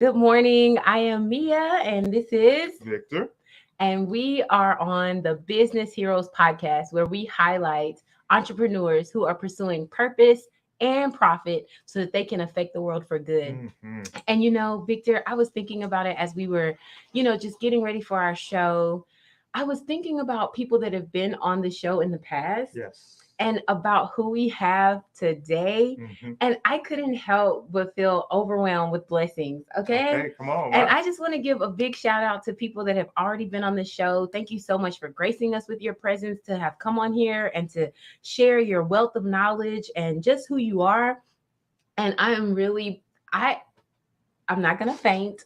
Good morning. I am Mia, and this is, Victor. and we are on the Business Heroes podcast, where we highlight entrepreneurs who are pursuing purpose and profit so that they can affect the world for good. Hmm. And Victor, I was thinking about it as we were, just getting ready for our show. I was thinking about people that have been on the show in the past Yes. and about who we have today. Hmm. And I couldn't help but feel overwhelmed with blessings. Okay. Okay, come on. And Wow. I just want to give a big shout out to people that have already been on the show. Thank you so much for gracing us with your presence to have come on here and to share your wealth of knowledge and just who you are. And I am really, I'm not going to faint.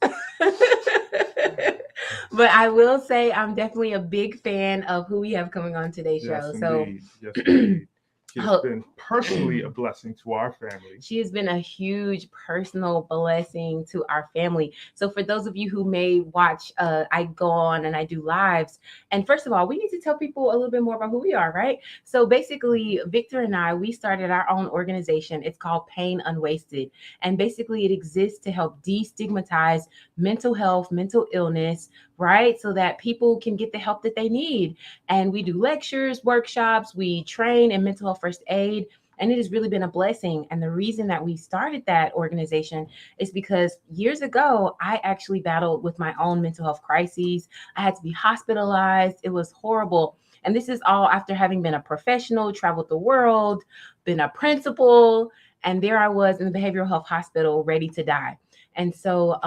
But I will say I'm definitely a big fan of who we have coming on today's Yes, show. So indeed. Yes, indeed. She has ho- been personally a blessing to our family. she has been a huge personal blessing to our family. So for those of you who may watch, I go on and I do lives. And first of all, we need to tell people a little bit more about who we are, right? So basically, Victor and I, we started our own organization. It's called Pain Unwasted. And basically, it exists to help destigmatize mental health, mental illness, right? So that people can get the help that they need. And we do lectures, workshops, we train in mental health first aid, and it has really been a blessing. And the reason that we started that organization is because years ago, I actually battled with my own mental health crises. I had to be hospitalized. It was horrible. And this is all after having been a professional, traveled the world, been a principal, and there I was in the behavioral health hospital ready to die. And so,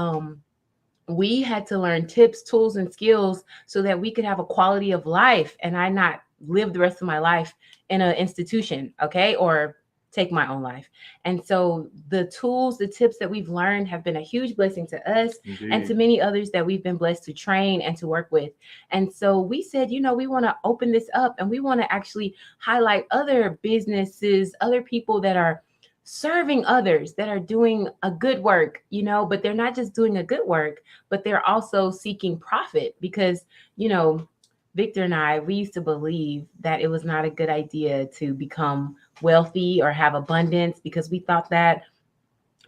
we had to learn tips, tools, and skills so that we could have a quality of life and I not live the rest of my life in an institution, okay? Or take my own life. And so the tools, the tips that we've learned have been a huge blessing to us and to Indeed. many others that we've been blessed to train and to work with. And so we said, we want to open this up and we want to actually highlight other businesses, other people that are serving others, that are doing a good work, but they're not just doing a good work, but they're also seeking profit because, Victor and I, we used to believe that it was not a good idea to become wealthy or have abundance because we thought that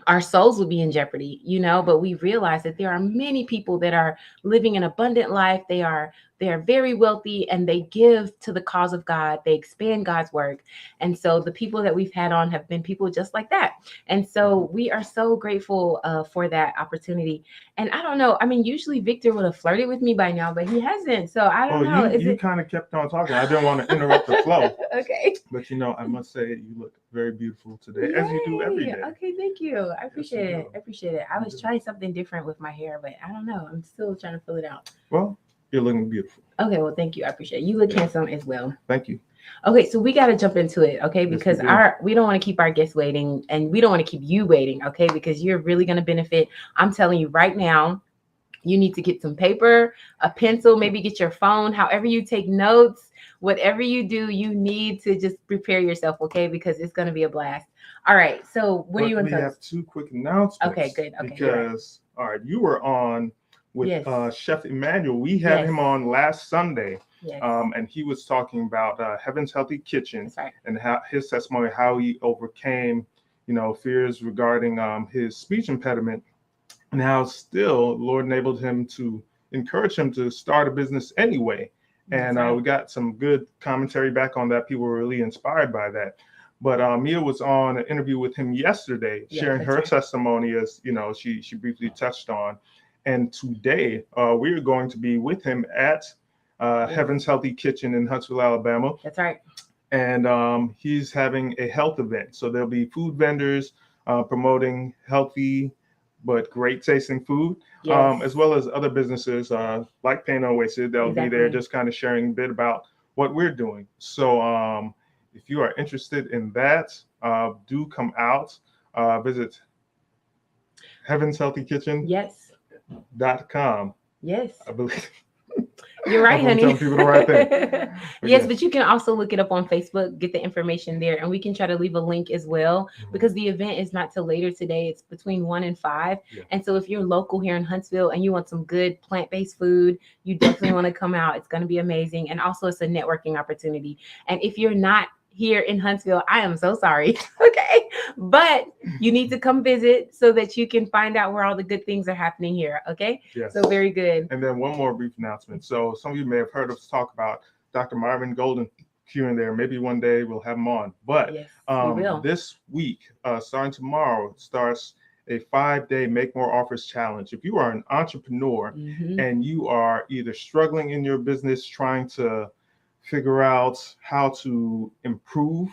our souls would be in jeopardy, but we realize that there are many people that are living an abundant life. They are very wealthy and they give to the cause of God. They expand God's work. And so the people that we've had on have been people just like that. And so we are so grateful for that opportunity. And I don't know, I mean, usually Victor would have flirted with me by now, but he hasn't. So I don't Well, know. Is you it kind of kept on talking. I didn't want to interrupt the flow, okay? but I must say you look very beautiful today, as you do every Yay. day. Okay, thank you. I Yes, appreciate you it. do. I appreciate it. I You was do. trying something different with my hair, but I don't know. I'm still trying to fill it out. Well, you're looking beautiful. Okay, well, thank you. I appreciate it. You look Yeah. handsome as well. Thank you. Okay, so we got to jump into it, okay? Yes, we Because do. we don't want to keep our guests waiting and we don't want to keep you waiting, okay? Because you're really going to benefit. I'm telling you right now, you need to get some paper, a pencil, maybe get your phone, however you take notes, whatever you do, you need to just prepare yourself, okay? Because it's going to be a blast. All right, so what do But you want we to tell have us? two quick announcements. Okay, good. Okay, you're right. Because, all right, you were on with Yes, Chef Emmanuel. We had yes, him on last Sunday, yes. and he was talking about Heaven's Healthy Kitchen That's right. and how his testimony, how he overcame, fears regarding his speech impediment, and how still the Lord enabled him to encourage him to start a business anyway. That's And right. we got some good commentary back on that. People were really inspired by that. But Mia was on an interview with him yesterday, Yes, sharing that's her right. testimony, as she briefly touched on. And today we are going to be with him at Yes, Heaven's Healthy Kitchen in Huntsville, Alabama, that's right. and he's having a health event. So there'll be food vendors promoting healthy but great tasting food, Yes, as well as other businesses like Pain Unwasted. They'll be there exactly. just kind of sharing a bit about what we're doing. So if you are interested in that, do come out, visit Yes, heavenshealthykitchen.com. yes. I believe. You're I right, hope I'm honey. telling people the right thing. But Yes, yes. but you can also look it up on Facebook, get the information there, and we can try to leave a link as well Mhm. because the event is not till later today. It's between 1 and 5. Yeah. And so if you're local here in Huntsville and you want some good plant-based food, you definitely want to come out. It's going to be amazing. And also it's a networking opportunity. And if you're not here in Huntsville, I am so sorry. Okay. But you need to come visit so that you can find out where all the good things are happening here. Okay. Yes. So very good. And then one more brief announcement. So some of you may have heard us talk about Dr. Marvin Golden here and there. Maybe one day we'll have him on. But Yes, we will. this week, starting tomorrow, starts a 5-day Make More Offers challenge. If you are an entrepreneur Mhm. and you are either struggling in your business, trying to figure out how to improve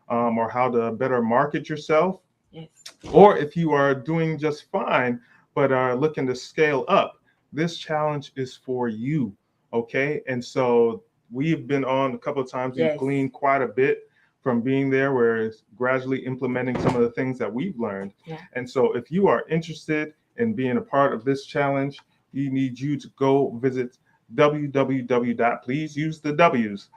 or how to better market yourself, Yes. or if you are doing just fine but are looking to scale up, this challenge is for you. Okay. And so we've been on a couple of times, we've Yes. gleaned quite a bit from being there, where it's gradually implementing some of the things that we've learned. Yeah. And so if you are interested in being a part of this challenge, we need you to go visit www. Please use the W's.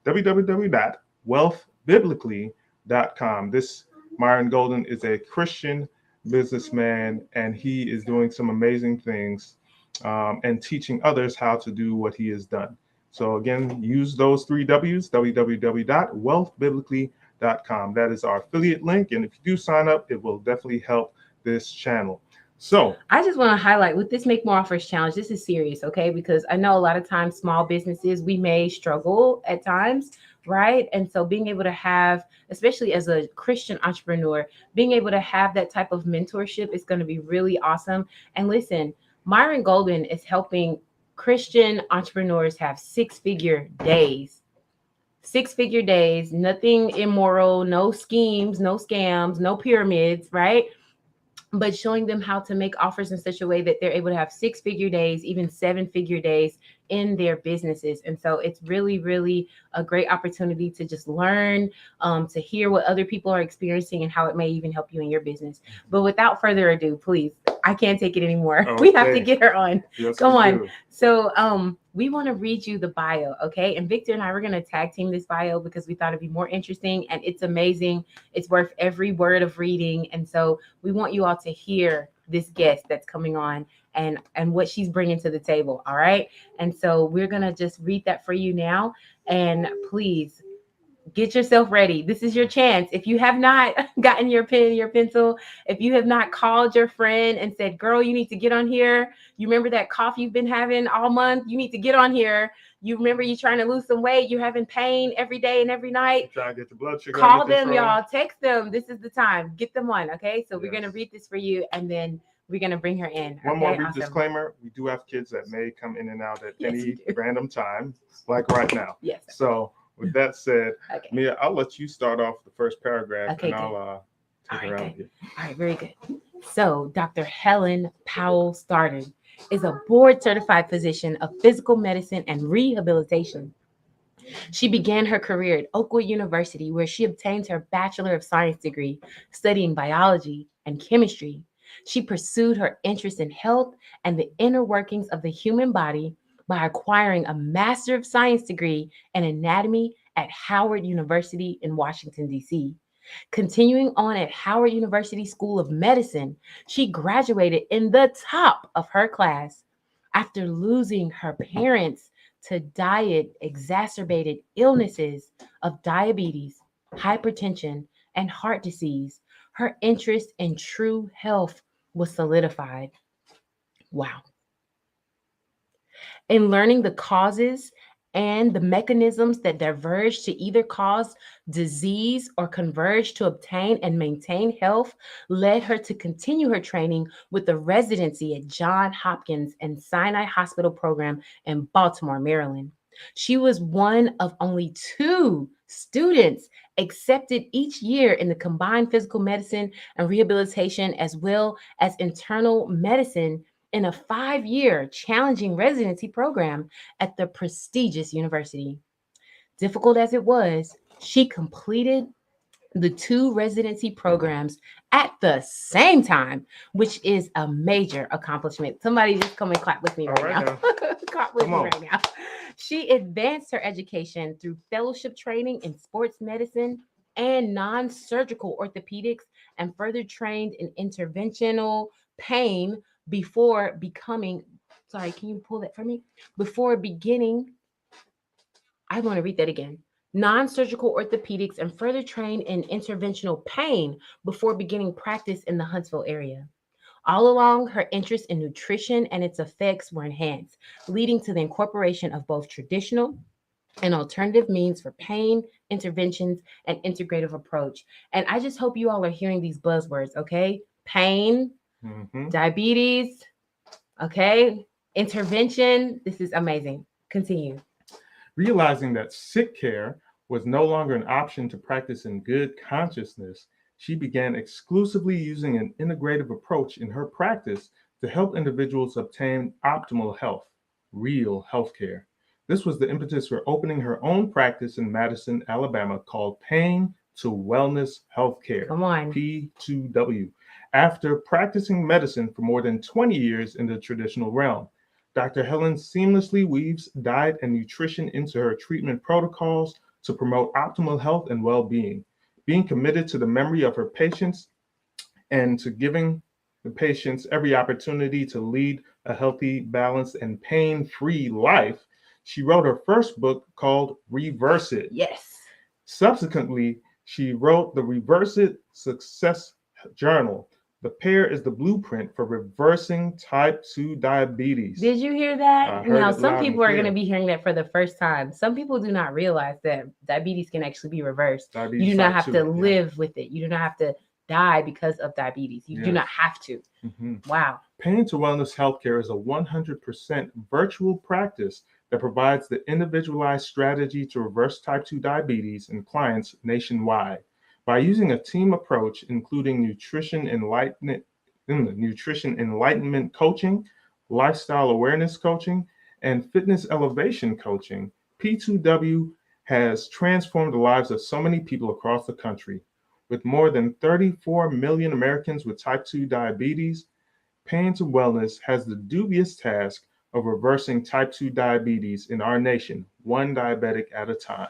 www.wealthbiblically.com. This Myron Golden is a Christian businessman, and he is doing some amazing things and teaching others how to do what he has done. So again, use those three W's, www.wealthbiblically.com. That is our affiliate link. And if you do sign up, it will definitely help this channel. So I just want to highlight with this Make More Offers challenge, this is serious, okay? Because I know a lot of times small businesses, we may struggle at times, right? And so being able to have, especially as a Christian entrepreneur, being able to have that type of mentorship is going to be really awesome. And listen, Myron Golden is helping Christian entrepreneurs have six-figure days. Six-figure days, nothing immoral, no schemes, no scams, no pyramids, right? But showing them how to make offers in such a way that they're able to have six-figure days, even seven-figure days in their businesses. And so it's really, really a great opportunity to just learn, to hear what other people are experiencing and how it may even help you in your business. But without further ado, please, I can't take it anymore. Okay. We have to get her on. Yes, Come we on. do. So we want to read you the bio, okay? And Victor and I were going to tag team this bio because we thought it'd be more interesting, and it's amazing. It's worth every word of reading. And so we want you all to hear this guest that's coming on and what she's bringing to the table, all right? And so we're going to just read that for you now. And please get yourself ready. This is your chance. If you have not gotten your pen, your pencil, if you have not called your friend and said, girl, you need to get on here. You remember that cough you've been having all month? You need to get on here. You remember you trying to lose some weight. You're having pain every day and every night. Try to get your blood sugar Call under them, control. y'all. Text them. This is the time. Get them on. Okay. So we're Yes. going to read this for you, and then we're going to bring her in. One okay? more brief Awesome. disclaimer: we do have kids that may come in and out at Yes, we any do. random time, like right now. Yes. So, with that said, Okay. Mia, I'll let you start off the first paragraph, Okay, and good. I'll take All it right, around good. here. All right, very good. So, Dr. Helen Powell-Stoddart is a board certified physician of physical medicine and rehabilitation. She began her career at Oakwood University, where she obtained her Bachelor of Science degree studying biology and chemistry. She pursued her interest in health and the inner workings of the human body by acquiring a Master of Science degree in anatomy at Howard University in Washington, D.C. Continuing on at Howard University School of Medicine, she graduated in the top of her class after losing her parents to diet exacerbated illnesses of diabetes, hypertension, and heart disease. Her interest in true health was solidified. Wow. In learning the causes and the mechanisms that diverge to either cause disease or converge to obtain and maintain health led her to continue her training with the residency at Johns Hopkins and Sinai Hospital program in Baltimore, Maryland. She was one of only two students accepted each year in the combined physical medicine and rehabilitation, as well as internal medicine, in a 5-year challenging residency program at the prestigious university. Difficult as it was, she completed the two residency programs at the same time, which is a major accomplishment. Somebody just come and clap with me right now. Clap with me right now. She advanced her education through fellowship training in sports medicine and non-surgical orthopedics, and further trained in interventional pain before becoming, sorry, can you pull that for me? Before beginning, I want to read that again. non-surgical orthopedics, and further trained in interventional pain before beginning practice in the Huntsville area. All along, her interest in nutrition and its effects were enhanced, leading to the incorporation of both traditional and alternative means for pain, interventions, and integrative approach. And I just hope you all are hearing these buzzwords, okay? Pain, Mm-hmm. diabetes, okay? Intervention. This is amazing. Continue. Realizing that sick care was no longer an option to practice in good consciousness, she began exclusively using an integrative approach in her practice to help individuals obtain optimal health, real health care. This was the impetus for opening her own practice in Madison, Alabama, called Pain to Wellness Healthcare, Come on. P2W, after practicing medicine for more than 20 years in the traditional realm. Dr. Helen seamlessly weaves diet and nutrition into her treatment protocols to promote optimal health and well being. Being committed to the memory of her patients and to giving the patients every opportunity to lead a healthy, balanced, and pain free life, she wrote her first book called Reverse It. Yes. Subsequently, she wrote the Reverse It Success Journal. The pear is the blueprint for reversing type 2 diabetes. Did you hear that? I heard Now, it some loud and people are going to clear. be hearing that for the first time. Some people do not realize that diabetes can actually be reversed. You Diabetes do not type have 2. to Yeah. live with it. You do not have to die because of diabetes. You do Yes. not have to. Mm-hmm. Wow. Pain to Wellness Healthcare is a 100% virtual practice that provides the individualized strategy to reverse type 2 diabetes in clients nationwide. By using a team approach, including nutrition enlightenment coaching, lifestyle awareness coaching, and fitness elevation coaching, P2W has transformed the lives of so many people across the country. With more than 34 million Americans with type 2 diabetes, Pain to Wellness has the dubious task of reversing type 2 diabetes in our nation, one diabetic at a time.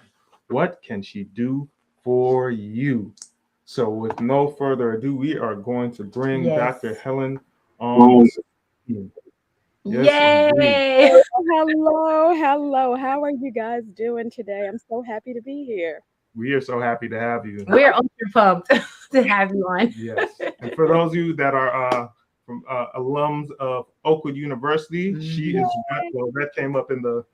What can she do for you? So, with no further ado, we are going to bring Yes. Dr. Helen on the scene. Yes, indeed. Yay. Hello, hello. How are you guys doing today? I'm so happy to be here. We are so happy to have you. We're ultra pumped to have you on. Yes. And for those of you that are from alums of Oakwood University, she Mhm. is, well, that came up in the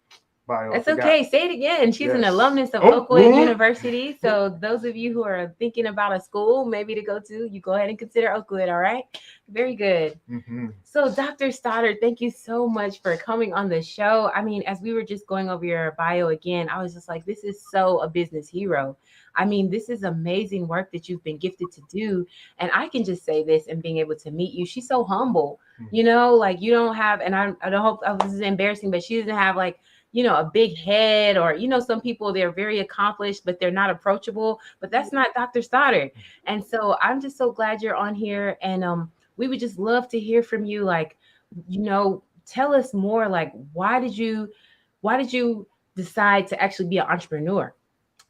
bio. That's okay. Say it again. She's an Yes. alumnus of Oh, Oakwood mhm. University. So those of you who are thinking about a school maybe to go to, you go ahead and consider Oakwood. All right. Very good. Mhm. So Dr. Stoddart, thank you so much for coming on the show. I mean, as we were just going over your bio again, I was just like, this is so a business hero. I mean, this is amazing work that you've been gifted to do. And I can just say this and being able to meet you, she's so humble. You know, like you don't have, and I don't hope this is embarrassing, but she doesn't have like, a big head, or some people, they're very accomplished but they're not approachable, but that's not Dr. Stoddart. And so I'm just so glad you're on here, and we would just love to hear from you, like, tell us more, like, why did you decide to actually be an entrepreneur?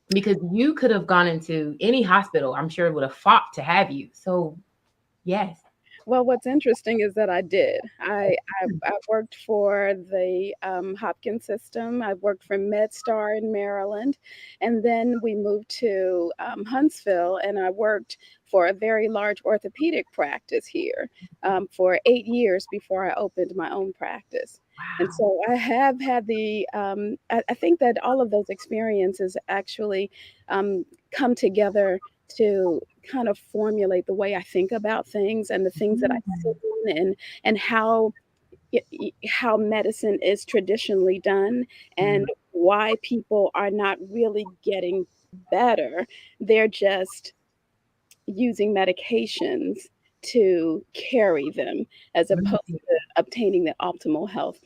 Because you could have gone into any hospital, I'm sure it would have fought to have you. So yes. Well, what's interesting is that I did. I worked for the Hopkins system. I worked for MedStar in Maryland, and then we moved to Huntsville, and I worked for a very large orthopedic practice here for 8 years before I opened my own practice. And Wow. so I have had I think that all of those experiences actually um, come together to kind of formulate the way I think about things and the things that I sit in, and how medicine is traditionally done, and why people are not really getting better. They're just using medications to carry them as opposed to obtaining the optimal health.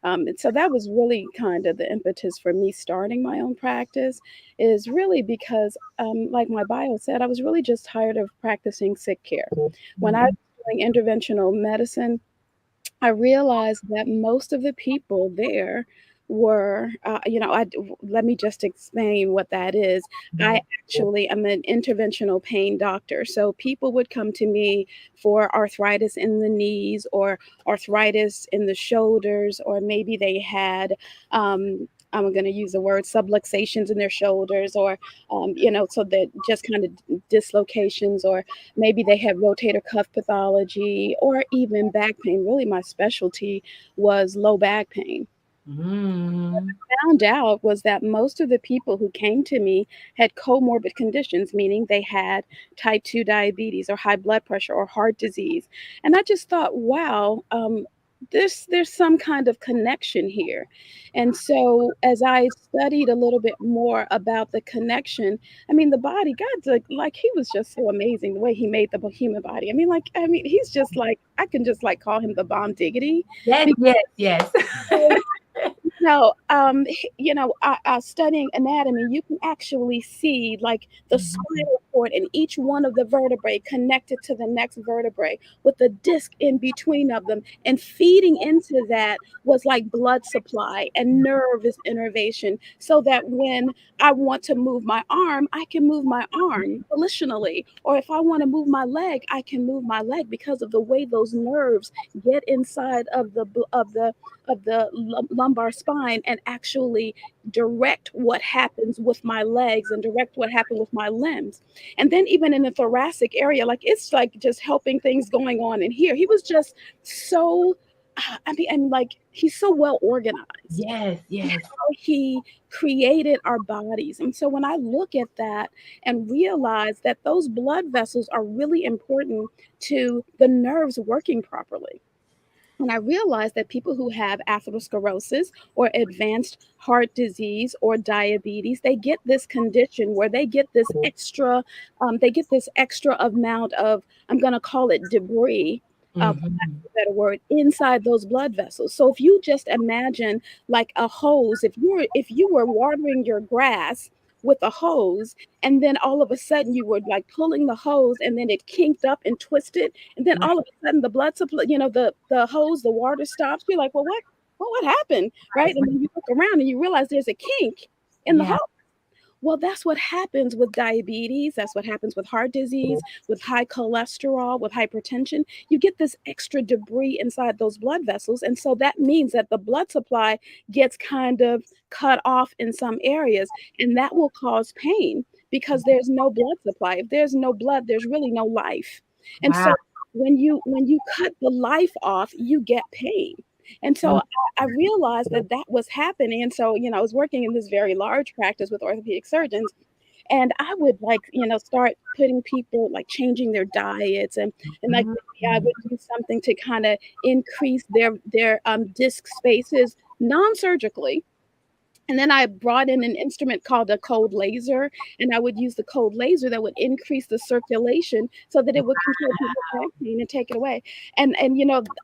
And so that was really kind of the impetus for me starting my own practice, is really because, like my bio said, I was really just tired of practicing sick care. When I was doing interventional medicine, I realized that most of the people there were, let me just explain what that is. I actually am an interventional pain doctor. So people would come to me for arthritis in the knees, or arthritis in the shoulders, or maybe they had I'm going to use the word subluxations in their shoulders, or so that just kind of dislocations, or maybe they had rotator cuff pathology, or even back pain. Really, my specialty was low back pain. Mm. Found out was that most of the people who came to me had comorbid conditions, meaning they had type 2 diabetes or high blood pressure or heart disease. And I just thought, wow, there's some kind of connection here. And so as I studied a little bit more about the connection, I mean, the body, God's like he was just so amazing the way he made the human body. I mean, he's just like, I can just like call him the bomb diggity. Yes, yes, yes. No, studying anatomy, you can actually see like the spinal cord and each one of the vertebrae connected to the next vertebrae with a disc in between of them. And feeding into that was like blood supply and nervous innervation, so that when I want to move my arm, I can move my arm volitionally. Or if I want to move my leg, I can move my leg because of the way those nerves get inside of the lumbar spine and actually direct what happens with my legs and direct what happens with my limbs. And then even in the thoracic area, like it's like just helping things going on in here. He was just so and like he's so well organized. Yes, yes. He created our bodies. And so when I look at that and realize that those blood vessels are really important to the nerves working properly, when I realized that people who have atherosclerosis or advanced heart disease or diabetes, they get this condition where they get this extra amount of, I'm going to call it debris, for lack Mhm. of a better word, inside those blood vessels. So if you just imagine like a hose, if you were watering your grass with a hose, and then all of a sudden you were like pulling the hose, and then it kinked up and twisted, and then Right, all of a sudden the blood supply, the hose, the water stops. You're like, well, what happened, right? right, And right. then you look around and you realize there's a kink in the Yeah. hose. Well, that's what happens with diabetes. That's what happens with heart disease, with high cholesterol, with hypertension. You get this extra debris inside those blood vessels. And so that means that the blood supply gets kind of cut off in some areas. And that will cause pain because there's no blood supply. If there's no blood, there's really no life. And so Wow. when you cut the life off, you get pain. And so I realized that that was happening. And so, I was working in this very large practice with orthopedic surgeons, and I would like, start putting people like changing their diets, and like maybe I Mhm. would do something to kind of increase their disc spaces non-surgically. And then I brought in an instrument called a cold laser, and I would use the cold laser that would increase the circulation so that it would control people's back pain and take it away. And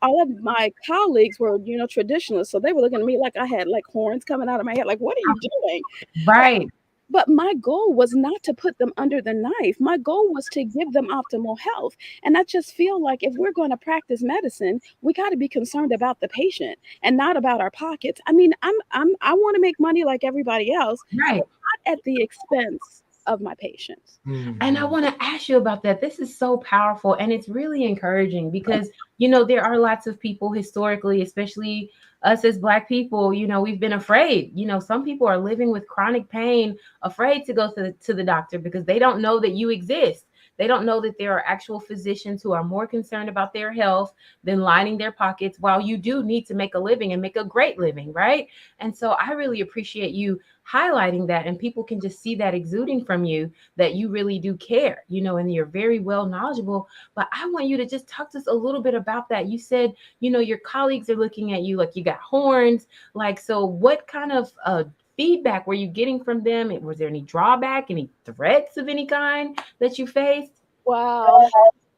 all of my colleagues were, traditionalists, so they were looking at me like I had like horns coming out of my head, like, "What are you doing?" Right. But my goal was not to put them under the knife. My goal was to give them optimal health. And I just feel like if we're going to practice medicine, we got to be concerned about the patient and not about our pockets. I mean, I want to make money like everybody else, Right. but not at the expense of my patients. And I Mhm. want to ask you about that. This is so powerful and it's really encouraging because, there are lots of people historically, especially us as Black people, we've been afraid. Some people are living with chronic pain, afraid to go to the doctor because they don't know that you exist. They don't know that there are actual physicians who are more concerned about their health than lining their pockets while you do need to make a living and make a great living, right? And so I really appreciate you highlighting that, and people can just see that exuding from you, that you really do care, and you're very well knowledgeable. But I want you to just talk to us a little bit about that. You said, your colleagues are looking at you like you got horns. Like, so what kind of feedback were you getting from them? Was there any drawback, any threats of any kind that you faced? Wow,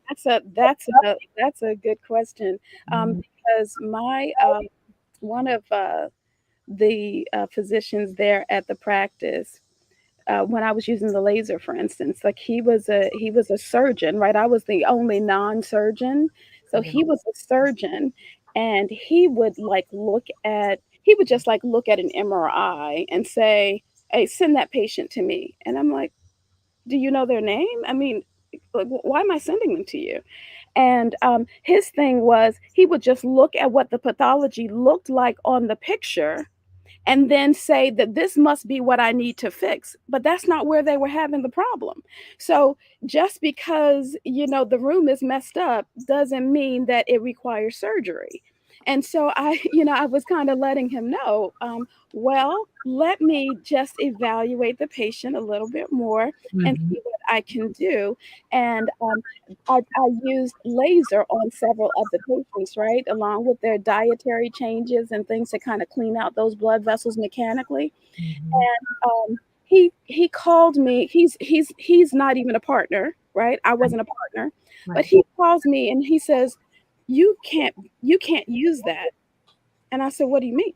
that's a good question, Mhm. because my one of the physicians there at the practice, when I was using the laser, for instance, like he was a surgeon, right? I was the only non-surgeon, so Yeah. he was a surgeon, and he would just like look at an MRI and say, "Hey, send that patient to me," and I'm like, "Do you know their name? I mean, like, why am I sending them to you?" And his thing was he would just look at what the pathology looked like on the picture, and then say that this must be what I need to fix. But that's not where they were having the problem. So just because, the room is messed up doesn't mean that it requires surgery. And so I, I was kind of letting him know, well, let me just evaluate the patient a little bit more and Mhm. see what I can do. And I used laser on several of the patients, right, along with their dietary changes and things to kind of clean out those blood vessels mechanically. Mhm. And he called me. He's not even a partner, right? I wasn't a partner, but Right. he calls me and he says, "You can't use that." And I said, "What do you mean?"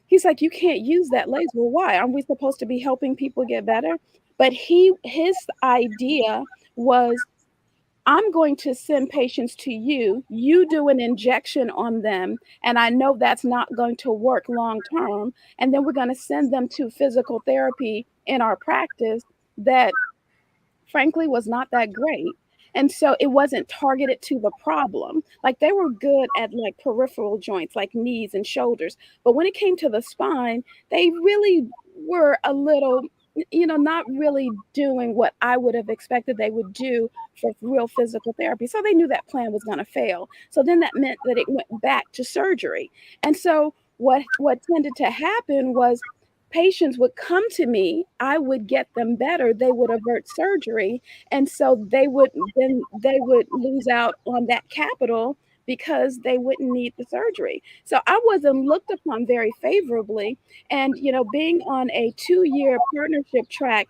He's like, "You can't use that laser." Well, why? Aren't we supposed to be helping people get better? But his idea was, I'm going to send patients to you. You do an injection on them, and I know that's not going to work long term. And then we're going to send them to physical therapy in our practice that frankly was not that great. And so it wasn't targeted to the problem. Like they were good at like peripheral joints, like knees and shoulders. But when it came to the spine, they really were a little, not really doing what I would have expected they would do for real physical therapy. So they knew that plan was going to fail. So then that meant that it went back to surgery. And so what tended to happen was patients would come to me, I would get them better, they would avert surgery, and so they would lose out on that capital because they wouldn't need the surgery. So I wasn't looked upon very favorably, and being on a 2-year partnership track,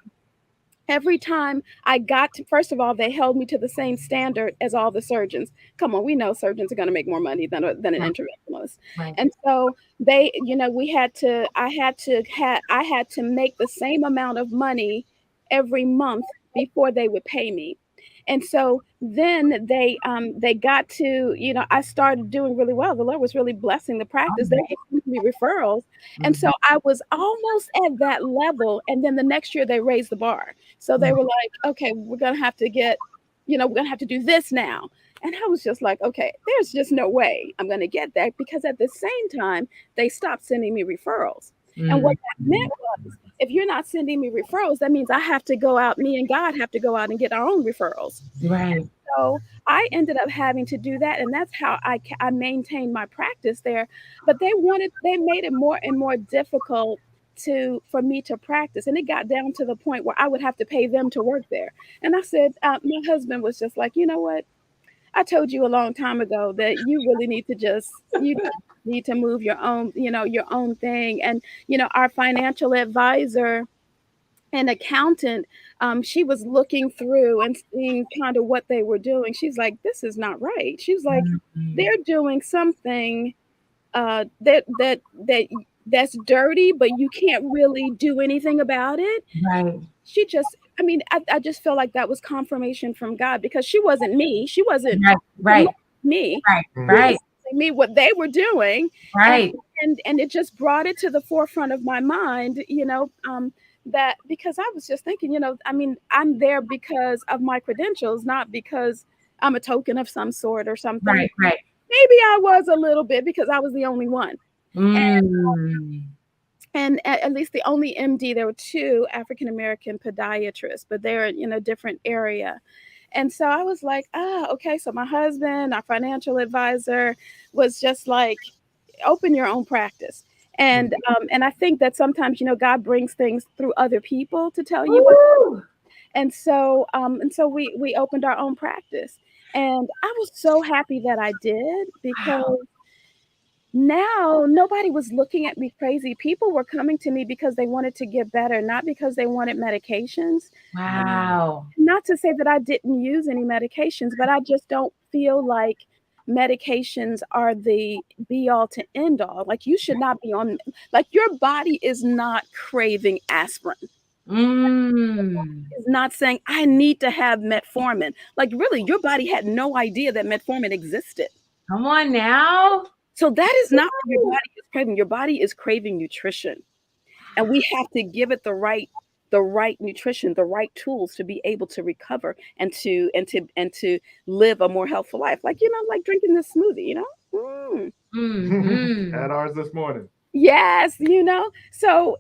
every time I got to, first of all, they held me to the same standard as all the surgeons. Come on, we know surgeons are going to make more money than an Right. interventionalist. Right. And so we had to, I had to make the same amount of money every month before they would pay me. And so then they got to, I started doing really well. The Lord was really blessing the All practice. They right. were giving me referrals. And so Mhm. I was almost at that level. And then the next year they raised the bar. So they Mhm. were like, okay, we're going to have to we're going to have to do this now. And I was just like, okay, there's just no way I'm going to get that, because at the same time, they stopped sending me referrals. And what that Mhm. meant was, if you're not sending me referrals, that means I have to go out, me and God have to go out and get our own referrals. Right. So I ended up having to do that, and that's how I maintained my practice there. But they made it more and more difficult for me to practice, and it got down to the point where I would have to pay them to work there. And I said, my husband was just like, you know what? I told you a long time ago that you really need to you need to move your own thing. And our financial advisor an accountant, she was looking through and seeing kind of what they were doing. She's like, this is not right. She's like, Mhm. they're doing something that's dirty, but you can't really do anything about it. Right. She just, I mean, I just felt like that was confirmation from God, because she wasn't me. She wasn't Right. Right. me. Right. She was Mhm. Right. telling me what they were doing, and Right. it just brought it to the forefront of my mind, that because I was just thinking, I mean, I'm there because of my credentials, not because I'm a token of some sort or something. Right. Right. Maybe I was a little bit because I was the only one. Mm. And at least the only MD. There were two African American podiatrists, but they're in a different area. And so I was like, okay. So my husband, our financial advisor, was just like, open your own practice. And I think that sometimes God brings things through other people to tell you what. Woo. And so we opened our own practice, and I was so happy that I did, Wow. because now nobody was looking at me crazy. People were coming to me because they wanted to get better, not because they wanted medications. Wow. Not to say that I didn't use any medications, but I just don't feel like medications are the be all to end all. Like you should not be on, like your body is not craving aspirin. Mm. Is not saying I need to have metformin. Like really, your body had no idea that metformin existed. Come on now. So that is not what your body is craving. Your body is craving nutrition. And we have to give it the right nutrition, the right tools to be able to recover and to live a more healthful life, like like drinking this smoothie. Mm-hmm. Had ours this morning. Yes, so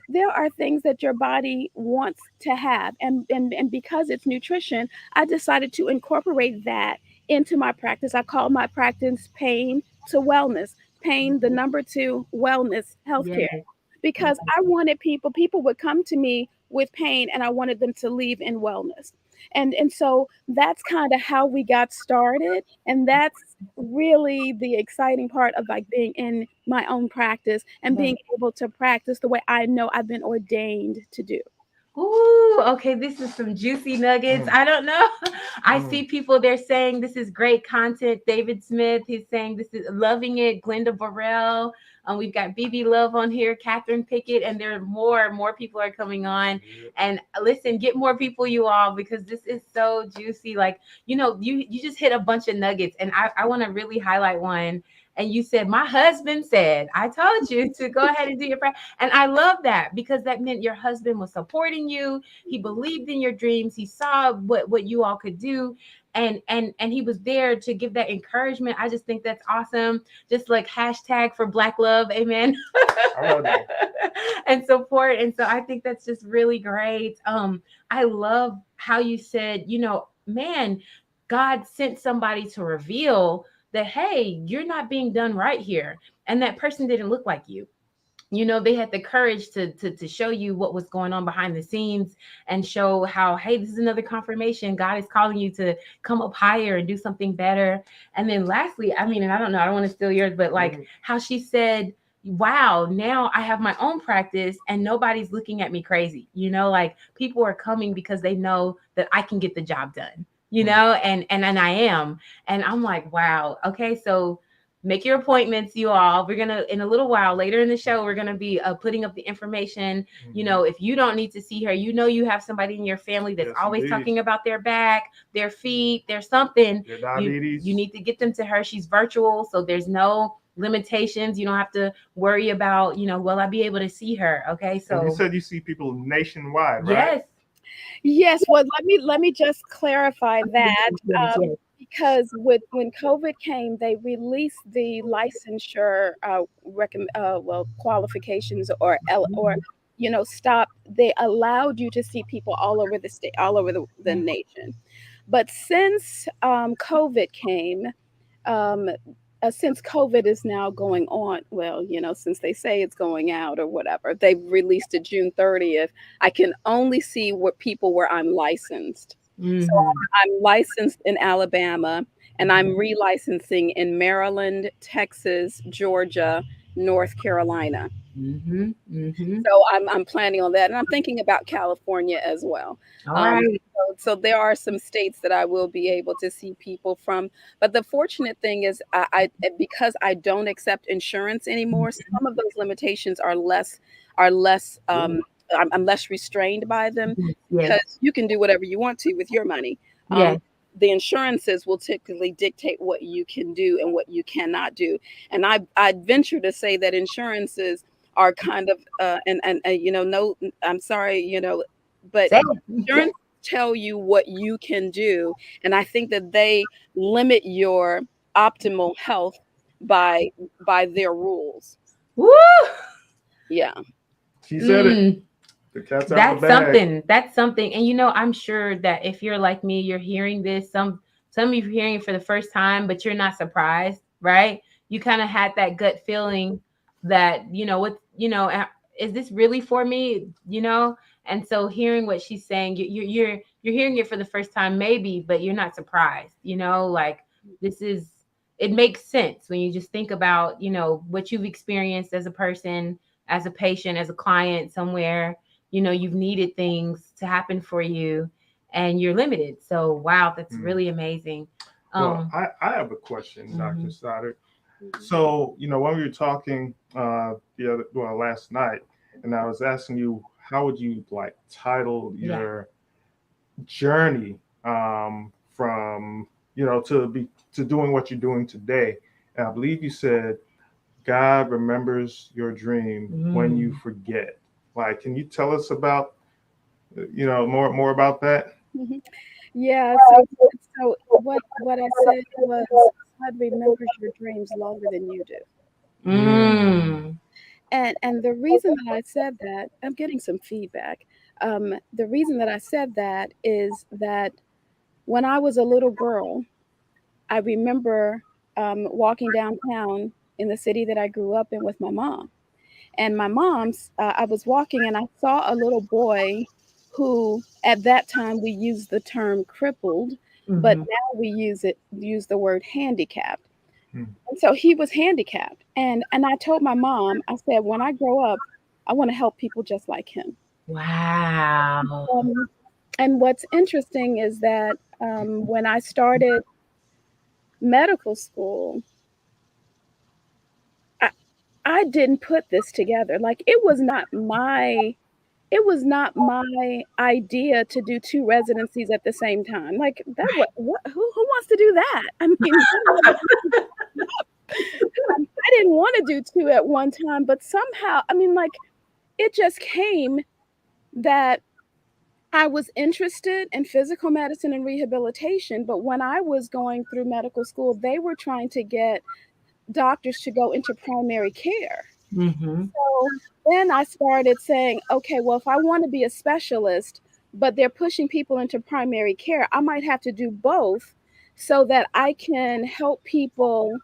there are things that your body wants to have, and because it's nutrition, I decided to incorporate that into my practice. I call my practice pain to wellness, pain the number two, wellness, Yes. healthcare, because Yes. I wanted people would come to me with pain, and I wanted them to leave in wellness. And so that's kind of how we got started, and that's really the exciting part of like being in my own practice and Yes. being able to practice the way I know I've been ordained to do. Ooh, okay. This is some juicy nuggets. Mm, I don't know. I mm. see people they're saying this is great content. David Smith, he's saying this is loving it. Glenda Burrell. We've got BB Love on here, Catherine Pickett, and there are more people are coming on. Yeah. And listen, get more people, you all, because this is so juicy. Like, you just hit a bunch of nuggets, and I want to really highlight one. And you said, my husband said, I told you to go ahead and do your practice. And I love that because that meant your husband was supporting you. He believed in your dreams. He saw what you all could do. And he was there to give that encouragement. I just think that's awesome. Just like hashtag for Black love, amen. I love that. And support. And so I think that's just really great. I love how you said, man, God sent somebody to reveal that, hey, you're not being done right here. And that person didn't look like you. They had the courage to show you what was going on behind the scenes and show how, hey, this is another confirmation. God is calling you to come up higher and do something better. And then lastly, I mean, and I don't know, I don't want to steal yours, but like Mm, how she said, wow, now I have my own practice and nobody's looking at me crazy. Like people are coming because they know that I can get the job done, mm. and I am. And I'm like, wow, okay, so make your appointments, you all. We're gonna, in a little while later in the show, we're gonna be putting up the information. Mhm. If you don't need to see her, you have somebody in your family that's Yes, always indeed. talking about their back, their feet, their something. Your You diabetes. need to get them to her. She's virtual, so there's no limitations. You don't have to worry about, will I be able to see her? Okay, And you so said you see people nationwide, right? yes. Yes, well, let me just clarify that, Yes, yes. because when COVID came, they released the licensure qualifications, or stop. They allowed you to see people all over the state, all over the nation. But um, since COVID is now going on, well, since they say it's going out or whatever, they've released it June 30th. I can only see what people where I'm licensed. So Mm-hmm. I'm licensed in Alabama, and I'm relicensing in Maryland, Texas, Georgia, North Carolina. Mm-hmm. Mm-hmm. So I'm planning on that, and I'm thinking about California as well. All Um, right. so there are some states that I will be able to see people from. But the fortunate thing is, because I don't accept insurance anymore, some of those limitations are less. I'm less restrained by them, Yes. because you can do whatever you want to with your money. Um, Yes. the insurances will typically dictate what you can do and what you cannot do. And I'd venture to say that insurances are kind of and no, I'm sorry, but Say it. insurance tell you what you can do, and I think that they limit your optimal health by their rules. Woo! Yeah. She said it. Mm. The cat's out the That's bag. something. That's something. And I'm sure that if you're like me, you're hearing this. Some of you are hearing it for the first time, but you're not surprised, right? You kind of had that gut feeling that, is this really for me? And so hearing what she's saying, you're hearing it for the first time, maybe, but you're not surprised, like this is it makes sense when you just think about, what you've experienced as a person, as a patient, as a client somewhere. You've needed things to happen for you and you're limited. So wow, that's Mm. really amazing. Well, um I have a question, Dr. mhm. Stoddart. Mhm. So, when we were talking last night, and I was asking you, how would you like title Yeah. your journey from to doing what you're doing today? And I believe you said God remembers your dream when you Mm. forget. Like, can you tell us about more about that? Mhm. Yeah, so what I said was, God remembers your dreams longer than you do. Mm. Mm. And the reason that I said that, I'm getting some feedback. The reason that I said that is that when I was a little girl, I remember walking downtown in the city that I grew up in with my mom. And my mom's, I was walking and I saw a little boy who, at that time, we used the term crippled, but Mm-hmm. now we use the word handicapped. Mm. And so he was handicapped. And I told my mom, I said, when I grow up, I want to help people just like him. Wow. Um, and what's interesting is that when I started medical school, I, I didn't put this together. Like it was not my idea to do two residencies at the same time. Like that what who wants to do that? I mean, I didn't want to do two at one time, but somehow, I mean, like it just came that I was interested in physical medicine and rehabilitation, but when I was going through medical school, they were trying to get doctors to go into primary care. Mm-hmm. So then I started saying, okay, well, if I want to be a specialist, but they're pushing people into primary care, I might have to do both so that I can help people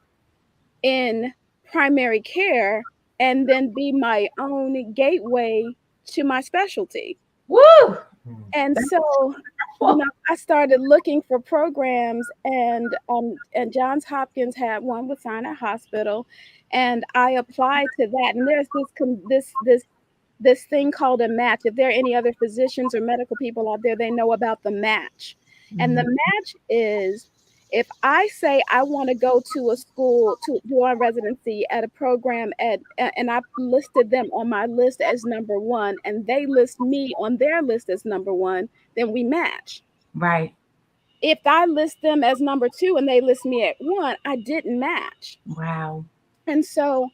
in primary care and then be my own gateway to my specialty. Woo! Mm. And so, I started looking for programs, and Johns Hopkins had one with Sinai Hospital, and I applied to that. And there's this thing called a match. If there are any other physicians or medical people out there, they know about the match. And the Mhm. match is, if I say I want to go to a school to do a residency at a program and I listed them on my list as number one, and they list me on their list as number one, then we match. Right. If I list them as number two and they list me at one, I didn't match. Wow. And so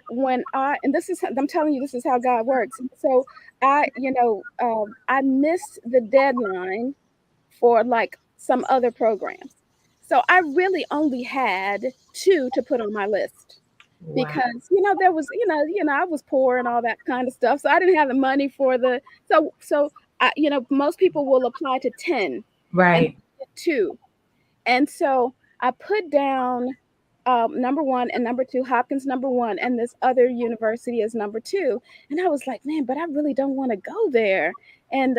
when and this is, I'm telling you, this is how God works. So I missed the deadline for like some other programs. So I really only had two to put on my list Wow. because there was I was poor and all that kind of stuff. So I didn't have the money for the most people will apply to 10 and Right. get two. And so I put down number one and number two, Hopkins number one, and this other university is number two. And I was like, man, but I really don't want to go there. And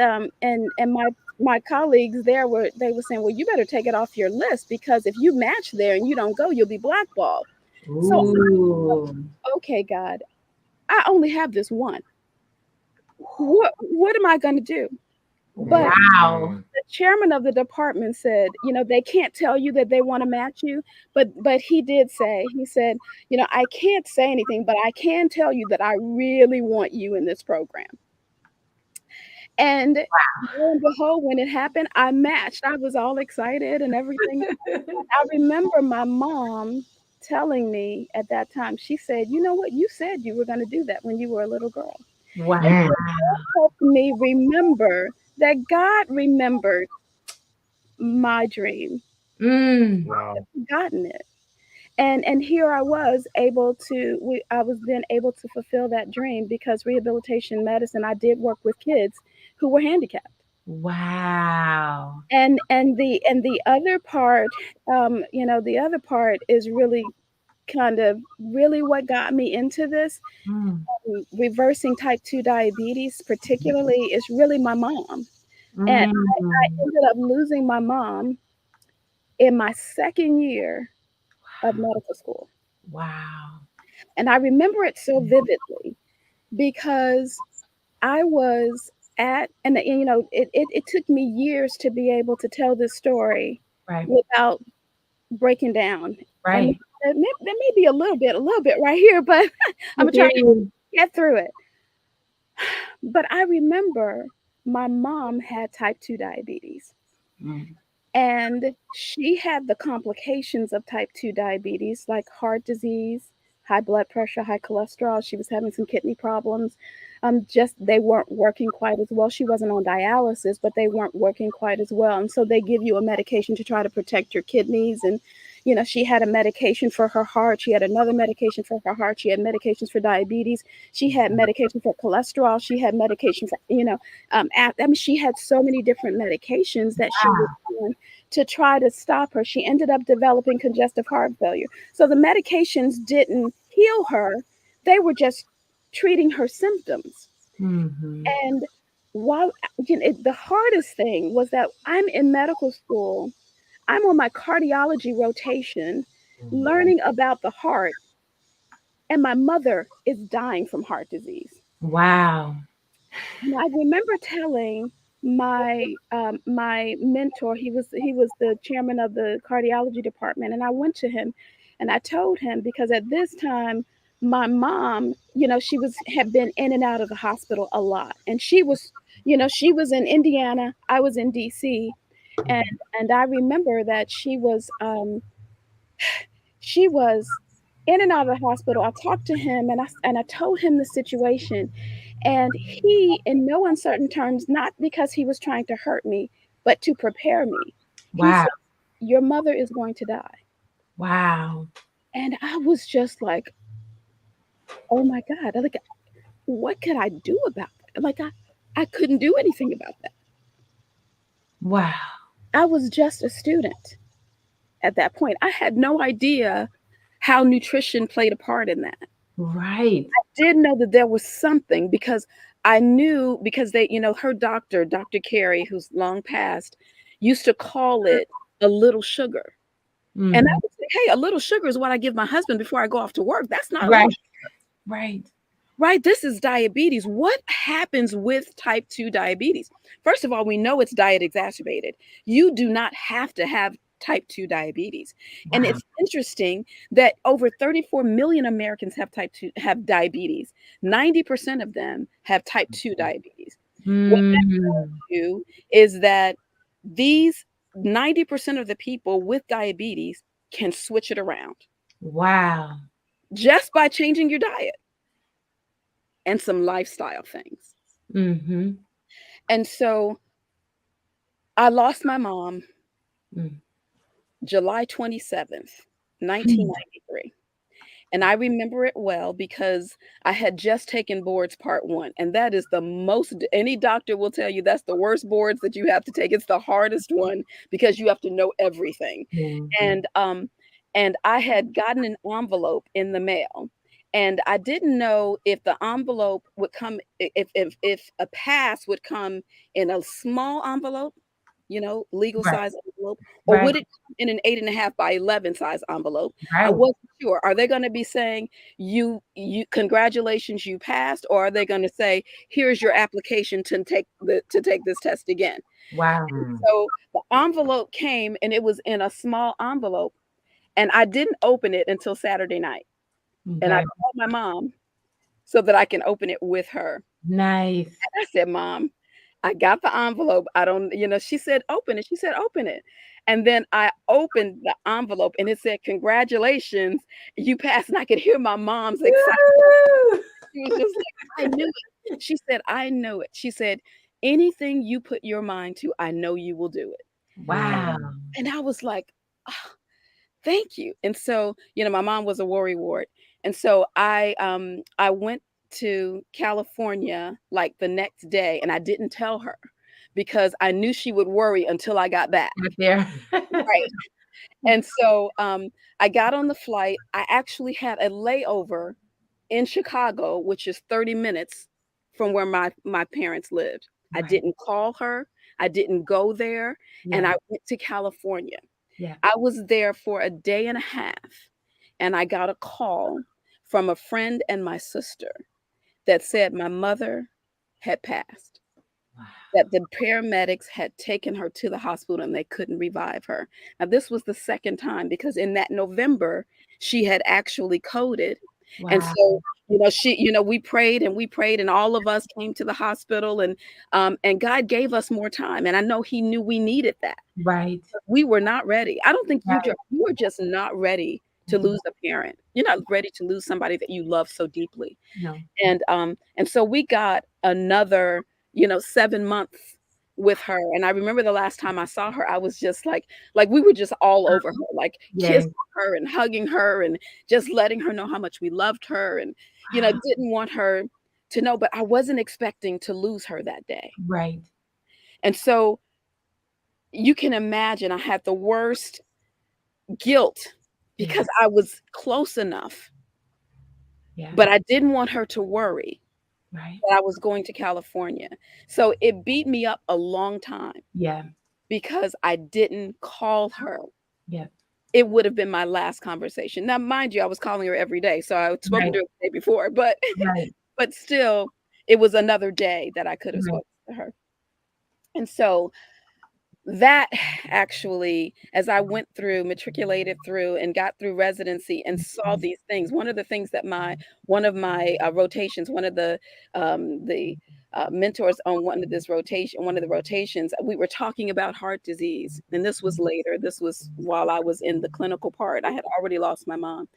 my colleagues there were saying, well, you better take it off your list because if you match there and you don't go, you'll be blackballed. So Ooh. okay, God, I only have this one. What am I going to do? But Wow. Mm. the chairman of the department said, they can't tell you that they want to match you, but he did say, he said, I can't say anything, but I can tell you that I really want you in this program. And lo and behold, when it happened, I matched. I was all excited and everything. I remember my mom telling me at that time, she said, you know what, you said you were going to do that when you were a little girl. And Wow. Mm. so that helped me remember that God remembered my dream. Mm. Wow. Forgotten it. And here I was I was then able to fulfill that dream because rehabilitation medicine, I did work with kids who were handicapped. Wow. And the other part, the other part is really kind of really what got me into this. Mm. Reversing type 2 diabetes particularly is really my mom. And I Mm. ended up losing my mom in my second year of medical school. Wow. And I remember it so vividly because I was it took me years to be able to tell this story Right. without breaking down. And Right. there may be a little bit right here, but I'm I gonna try hear to you. get through it. But I remember my mom had type 2 diabetes. Mm. And she had the complications of type 2 diabetes, like heart disease, high blood pressure, high cholesterol. She was having some kidney problems. Just they weren't working quite as well. She wasn't on dialysis, but they weren't working quite as well. And so they give you a medication to try to protect your kidneys. And, She had a medication for her heart. She had another medication for her heart. She had medications for diabetes. She had medication for cholesterol. She had medication for, I mean, she had so many different medications that she was Wow. on to try to stop her. She ended up developing congestive heart failure. So the medications didn't heal her. They were just treating her symptoms. Mm-hmm. And while the hardest thing was that I'm in medical school, I'm on my cardiology rotation, learning about the heart, and my mother is dying from heart disease. Wow. And I remember telling my mentor, he was the chairman of the cardiology department, and I went to him, and I told him because at this time my mom, she was had been in and out of the hospital a lot, and she was in Indiana, I was in D.C., and I remember that she was in and out of the hospital. I talked to him and I told him the situation, and he, in no uncertain terms, not because he was trying to hurt me, but to prepare me, he Wow. said, "Your mother is going to die." Wow. And I was just like, "Oh my God!" Like, what could I do about that? Like, I couldn't do anything about that. Wow. I was just a student at that point. I had no idea how nutrition played a part in that. Right. Did know that there was something because I knew because her doctor, Dr. Carey, who's long passed, used to call it a little sugar. And I Mm-hmm. would say, hey, a little sugar is what I give my husband before I go off to work. That's not a little, Right. Right. right? This is diabetes. What happens with type 2 diabetes? First of all, we know it's diet exacerbated. You do not have to have type 2 diabetes. And Wow. it's interesting that over 34 million Americans have type 2 have diabetes. 90% of them have type 2 diabetes. What Mm. you is that these 90% of the people with diabetes can switch it around Wow. just by changing your diet and some lifestyle things. Mm-hmm. And so I lost my mom Mm. July 27th, 1993. And I remember it well because I had just taken boards part one. And that is the most, any doctor will tell you that's the worst boards that you have to take. It's the hardest one because you have to know everything. Mm-hmm. And I had gotten an envelope in the mail. And I didn't know if the envelope would come, if a pass would come in a small envelope, legal Right. size envelope, or Right. would it come in an 8.5 by 11 size envelope? I Right. wasn't sure. Are they going to be saying congratulations, you passed, or are they going to say here's your application to take this test again? Wow. So the envelope came and it was in a small envelope, and I didn't open it until Saturday night, and I Okay. called my mom so that I can open it with her. Nice. I said, "Mom, I got the envelope. I don't," she said, "Open it." She said, "Open it." And then I opened the envelope and it said, "Congratulations, you passed." And I could hear my mom's excitement. Woo! She was just like, "I knew it." She said, "I know it." She said, "Anything you put your mind to, I know you will do it." Wow. And I was like, "Oh, thank you." And so, my mom was a worry ward. And so I went to California like the next day and I didn't tell her because I knew she would worry until I got back. Right there. Right. And so I got on the flight. I actually had a layover in Chicago, which is 30 minutes from where my parents lived. I Right. didn't call her. I didn't go there, and Yeah. I went to California. Yeah. I was there for a day and a half, and I got a call from a friend and my sister that said my mother had passed, Wow. that the paramedics had taken her to the hospital and they couldn't revive her. Now, this was the second time because in that November, she had actually coded. And Wow. so, we prayed and we prayed, and all of us came to the hospital, and God gave us more time. And I know He knew we needed that. Right. We were not ready. I don't think Right. you were just not ready to Mhm. lose a parent. You're not ready to lose somebody that you love so deeply. No. And so we got another, 7 months with her. And I remember the last time I saw her, I was just like we were just all over her, like Yes. kissing her and hugging her and just letting her know how much we loved her and, Wow. didn't want her to know, but I wasn't expecting to lose her that day. Right. And so you can imagine I had the worst guilt because Yes. I was close enough, Yeah. but I didn't want her to worry Right. that I was going to California. So it beat me up a long time Yeah. because I didn't call her. Yeah. It would have been my last conversation. Now, mind you, I was calling her every day, so I had spoken Right. to her the day before, but Right. but still, it was another day that I could have Right. spoken to her. And so that actually, as I went through, matriculated through, and got through residency and saw these things, one of the things that one of my rotations, one of the mentors on one of the rotations, we were talking about heart disease, and this was later. This was while I was in the clinical part. I had already lost my mom,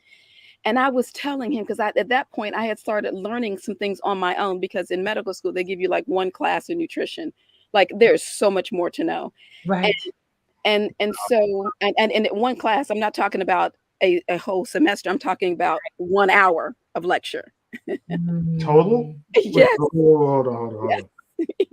and I was telling him because at that point I had started learning some things on my own because in medical school they give you like one class in nutrition. Like there's so much more to know. Right. And so and in one class, I'm not talking about a whole semester. I'm talking about 1 hour of lecture. Total? Mm. Wait, Yes, hold yes, on.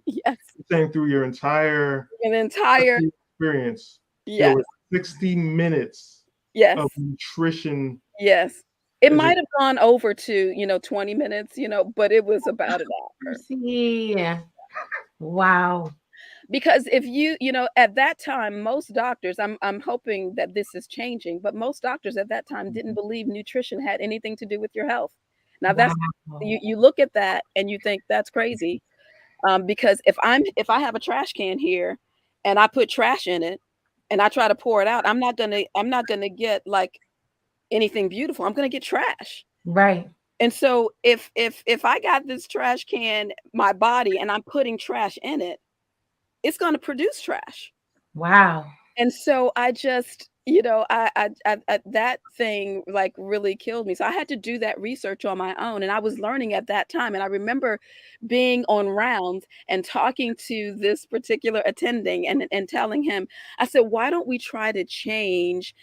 yes. You're saying through your entire An entire experience, there yes, was 60 minutes yes, of nutrition. yes. It Is it might have gone over to, 20 minutes, but it was about an hour. See. Wow. Because if at that time, most doctors, I'm hoping that this is changing, but most doctors at that time didn't believe nutrition had anything to do with your health. Now Wow. that's you look at that and you think that's crazy. Because if I have a trash can here and I put trash in it and I try to pour it out, I'm not gonna get like anything beautiful. I'm gonna get trash. Right. And so if I got this trash can, my body, and I'm putting trash in it, it's gonna produce trash. Wow. And so I just, that thing like really killed me. So I had to do that research on my own. And I was learning at that time. And I remember being on rounds and talking to this particular attending and telling him, I said, why don't we try to change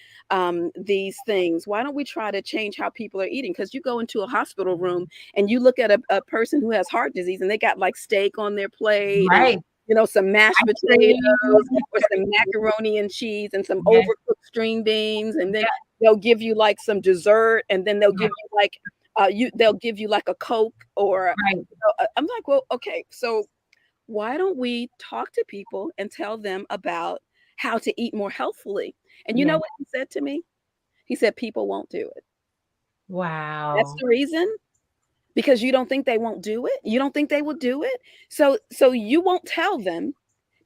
these things? Why don't we try to change how people are eating? Because you go into a hospital room and you look at a person who has heart disease and they got like steak on their plate and Right. some mashed Ice potatoes cream. or some macaroni and cheese and some Yes. overcooked string beans, and then Yeah. they'll give you like some dessert, and then they'll give you like they'll give you like a Coke or Right. I'm like, well, okay, so why don't we talk to people and tell them about how to eat more healthfully? And you know Yeah. what he said to me? He said, people won't do it. That's Wow. the reason? Because you don't think they won't do it? You don't think they will do it? So you won't tell them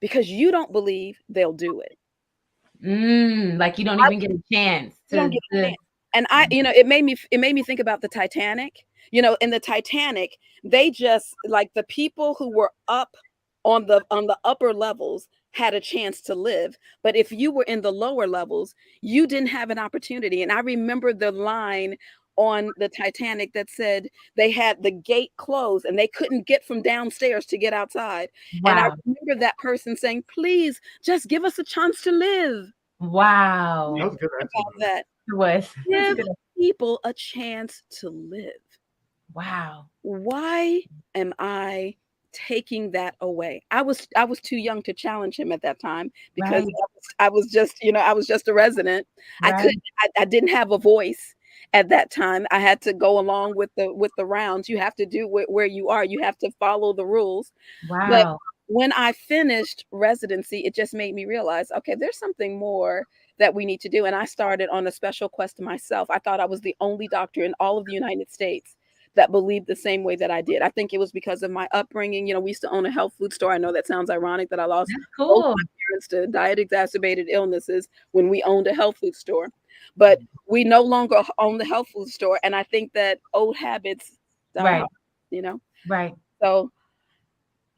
because you don't believe they'll do it. Like you don't I even get a chance You don't to, get a chance. And it made me think about the Titanic. In the Titanic, they just like the people who were up on the upper levels had a chance to live. But if you were in the lower levels, you didn't have an opportunity. And I remember the line on the Titanic that said they had the gate closed and they couldn't get from downstairs to get outside. And I wow. remember that person saying, please just give us a chance to live. Wow. That was a good answer, About though. that. It was. That's a Give good. people a chance to live. Wow. Why am I taking that away? I was too young to challenge him at that time because Right. I was just, I was just a resident. I Right. couldn't I didn't have a voice at that time. I had to go along with the rounds. You have to do where you are. You have to follow the rules. But Wow. when I finished residency, it just made me realize, okay, there's something more that we need to do. And I started on a special quest to myself. I thought I was the only doctor in all of the United States that believed the same way that I did. I think it was because of my upbringing. We used to own a health food store. I know that sounds ironic that I lost That's both cool. my parents to diet exacerbated illnesses when we owned a health food store. But we no longer own the health food store. And I think that old habits die Right. hard, you know? Right. So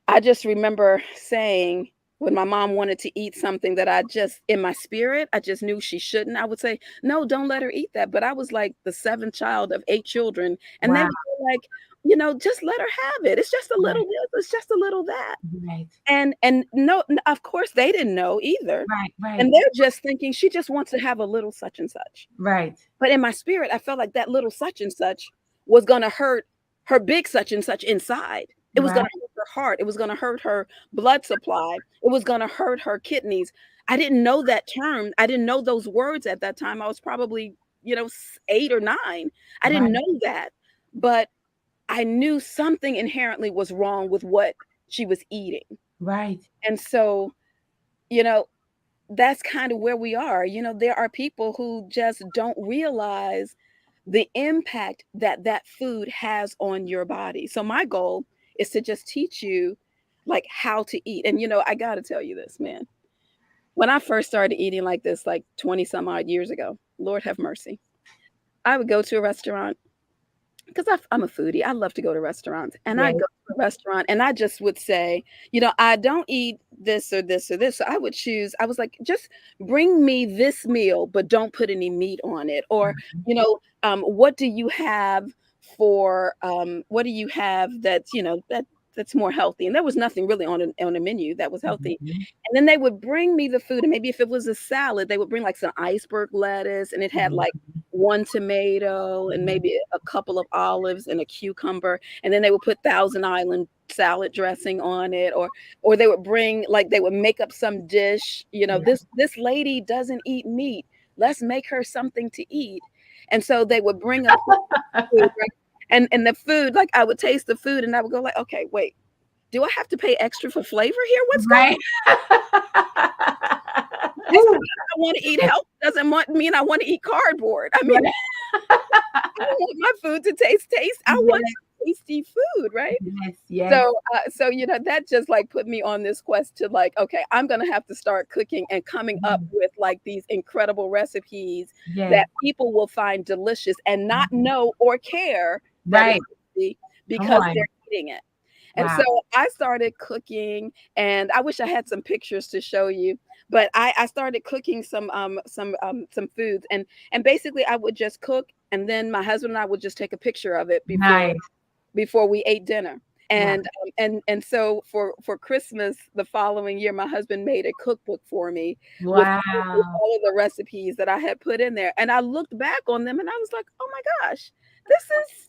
I just remember saying, When my mom wanted to eat something that I just, in my spirit, I just knew she shouldn't, I would say, no, don't let her eat that. But I was like the seventh child of 8 children. And they Wow. would be like, just let her have it. It's just a little Right. this, it's just a little that. Right. And no, of course they didn't know either. Right. Right. And they're just thinking she just wants to have a little such and such. Right. But in my spirit, I felt like that little such and such was going to hurt her big such and such inside. It was going Right. to hurt her heart. It was going to hurt her blood supply. It was going to hurt her kidneys. I didn't know that term. I didn't know those words at that time. I was probably, 8 or 9. I didn't Right. know that. But I knew something inherently was wrong with what she was eating. Right. And so, you know, that's kind of where we are. There are people who just don't realize the impact that that food has on your body. So my goal is to just teach you like how to eat. And I got to tell you this, man. When I first started eating like this, like 20 some odd years ago, Lord have mercy, I would go to a restaurant because I'm a foodie. I love to go to restaurants. And I Yes. go to a restaurant and I just would say, I don't eat this or this or this. So I would choose, I was like, just bring me this meal, but don't put any meat on it. Or, what do you have what do you have that's, that's more healthy? And there was nothing really on a menu that was healthy. Mhm. And then they would bring me the food. And maybe if it was a salad, they would bring like some iceberg lettuce and it had Mhm. like one tomato and Mhm. maybe a couple of olives and a cucumber, and then they would put Thousand Island salad dressing on it, or they would bring like they would make up some dish. Yeah. This lady doesn't eat meat. Let's make her something to eat. And so they would bring a plate of food, right? And the food, like I would taste the food and I would go like, okay, wait, do I have to pay extra for flavor here? What's going Right. Just because I want to eat health doesn't mean I want to eat cardboard. I mean, Right. I want my food to taste. I want Yes. tasty food, right? Yes. Yes. So that just like put me on this quest to like, okay, I'm gonna have to start cooking and coming up Mhm. with like these incredible recipes Yes. that people will find delicious and not know or care that it's Right. healthy Come because on. they're eating it. And Wow. so I started cooking, and I wish I had some pictures to show you. But I started cooking some foods, and basically I would just cook, and then my husband and I would just take a picture of it Nice. before we ate dinner. Wow. And so for Christmas the following year, my husband made a cookbook for me with Wow. all of the recipes that I had put in there. And I looked back on them and I was like, oh my gosh, this is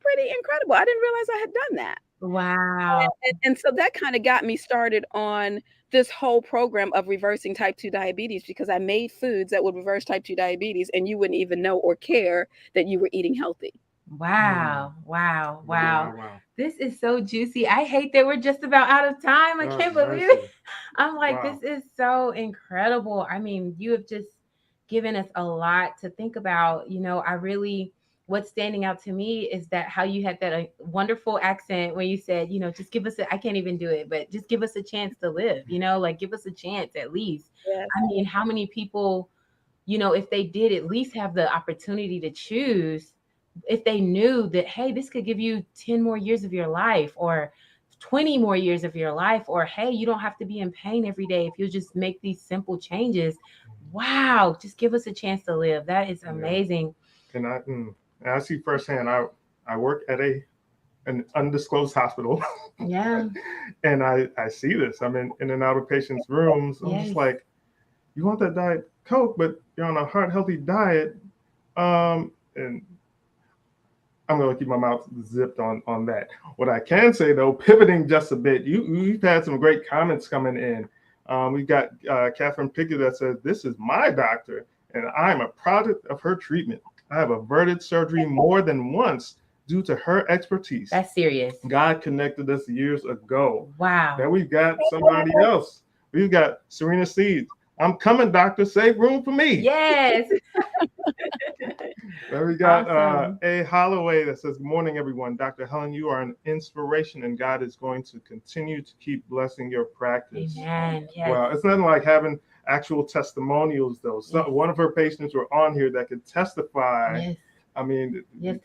pretty incredible. I didn't realize I had done that. Wow. And so that kind of got me started on this whole program of reversing type 2 diabetes because I made foods that would reverse type 2 diabetes and you wouldn't even know or care that you were eating healthy. Wow. Wow. Wow, Wow. wow, wow. This is so juicy. I hate that we're just about out of time. I God can't believe it. mercy. I'm like, Wow. this is so incredible. I mean, you have just given us a lot to think about. What's standing out to me is that how you had that wonderful accent when you said, just give us I can't even do it, but just give us a chance to live, like give us a chance at least. Yes. I mean, how many people, if they did at least have the opportunity to choose, if they knew that, hey, this could give you 10 more years of your life or 20 more years of your life, or hey, you don't have to be in pain every day if you just make these simple changes. Wow, just give us a chance to live. That is amazing. And I see firsthand. I work at an undisclosed hospital. Yeah. And I see this. I'm in and out of patients' rooms. I'm Yes. just like, you want that Diet Coke, but you're on a heart healthy diet. And I'm going to keep my mouth zipped on that. What I can say, though, pivoting just a bit, you've had some great comments coming in. We've got Catherine Pickett that says, this is my doctor, and I'm a product of her treatment. I have averted surgery more than once due to her expertise. That's serious. God connected us years ago. Wow. Then we've got somebody else. We've got Serena Seeds. I'm coming, doctor. Save room for me. Yes. Then we got Awesome. A Holloway that says, good morning, everyone. Dr. Helen, you are an inspiration, and God is going to continue to keep blessing your practice. Amen. Yes. Well, it's nothing like having actual testimonials, though. So one of her patients were on here that could testify. Yes. I mean, yes.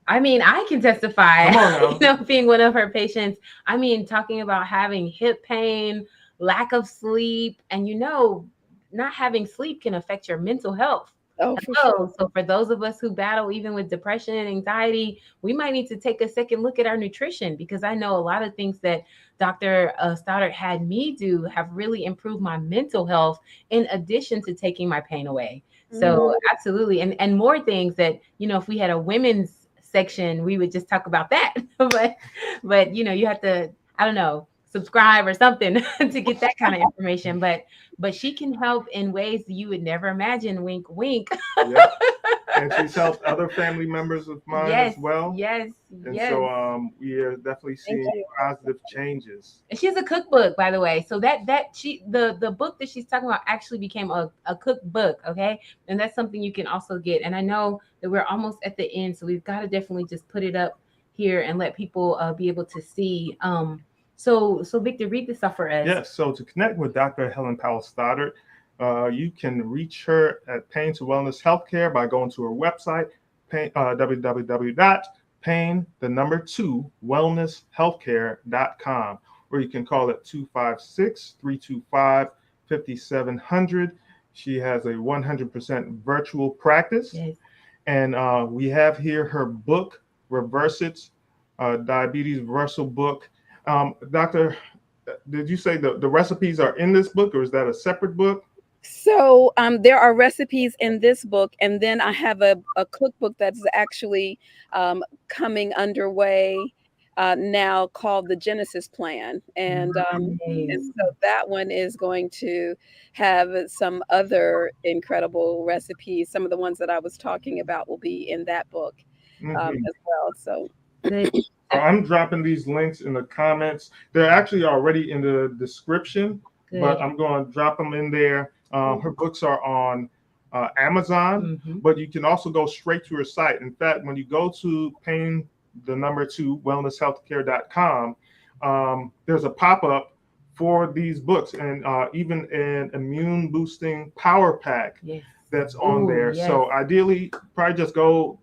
I mean, I can testify, Come on now. being one of her patients. I mean, talking about having hip pain, lack of sleep, and not having sleep can affect your mental health. Oh, for sure. Hello. So for those of us who battle even with depression and anxiety, we might need to take a second look at our nutrition, because I know a lot of things that Dr. Stoddart had me do have really improved my mental health in addition to taking my pain away. So absolutely. And more things that, if we had a women's section, we would just talk about that. but you have to, I don't know, subscribe or something to get that kind of information. But she can help in ways you would never imagine. Wink, wink. Yep. And she's helped other family members of mine Yes, as well. yes, And yes. so we are definitely Thank seeing you. positive changes. And she has a cookbook, by the way. So the book that she's talking about actually became a cookbook, okay? And that's something you can also get. And I know that we're almost at the end, so we've got to definitely just put it up here and let people be able to see. So Victor, read this off for us. Yes. So to connect with Dr. Helen Powell-Stoddart, you can reach her at Pain to Wellness Healthcare by going to her website, www.pain, the number 2, wellnesshealthcare.com, or you can call it 256-325-5700. She has a 100% virtual practice. Yes. And we have here her book, Reverse It, Diabetes Reversal book. Doctor, did you say the recipes are in this book, or is that a separate book? So there are recipes in this book, and then I have a cookbook that's actually coming underway now, called the Genesis Plan, and Nice. so that one is going to have some other incredible recipes. Some of the ones that I was talking about will be in that book as well. So Good. I'm dropping these links in the comments. They're actually already in the description, Good. but I'm going to drop them in there. Her books are on Amazon, but you can also go straight to her site. In fact, when you go to Pain, the number 2, wellnesshealthcare.com, there's a pop-up for these books, and even an immune boosting power pack that's on there. Yes. So ideally, probably just go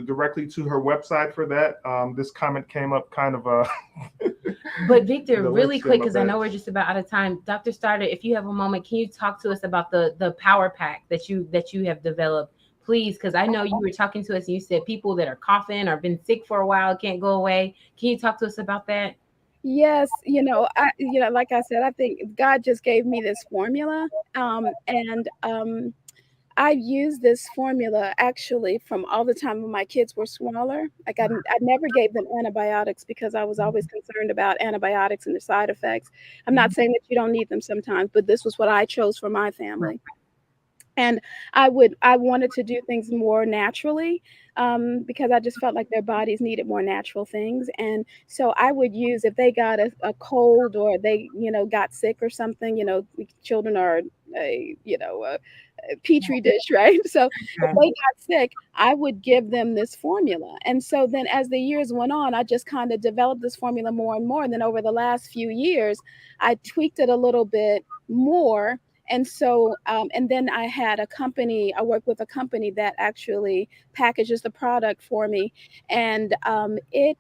directly to her website for that. This comment came up kind of But Victor, really quick, because I know we're just about out of time. Dr. Stoddart, if you have a moment, can you talk to us about the power pack that you have developed, please? Because I know you were talking to us and you said people that are coughing or been sick for a while can't go away. Can you talk to us about that? yes, like I said, I think God just gave me this formula, and I used this formula actually from all the time when my kids were smaller. Like I never gave them antibiotics because I was always concerned about antibiotics and the side effects. I'm not saying that you don't need them sometimes, but this was what I chose for my family. And I wanted to do things more naturally, because I just felt like their bodies needed more natural things. And so I would use, if they got a cold or they, got sick or something, children are a petri dish, right? So if they got sick, I would give them this formula. And so then as the years went on, I just kind of developed this formula more and more. And then over the last few years, I tweaked it a little bit more. And so, and then I worked with a company that actually packages the product for me. And it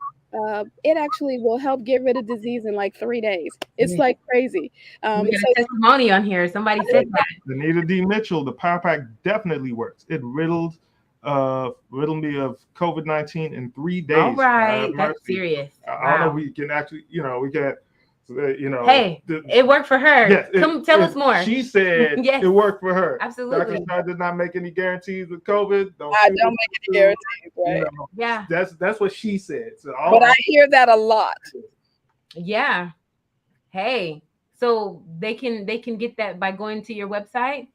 actually will help get rid of disease in like 3 days. It's like crazy. We got a testimony on here. Somebody said that. Anita D. Mitchell, the power pack definitely works. It riddled me of COVID-19 in 3 days. All right, that's serious. I don't know if we can actually, we can. Hey, it worked for her. Yes, come tell us more. She said yes, it worked for her. Absolutely. Dr. Stoddart did not make any guarantees with COVID. I don't make any guarantees, right? Yeah. That's what she said. So but I hear that a lot. Yeah. Hey, so they can get that by going to your website?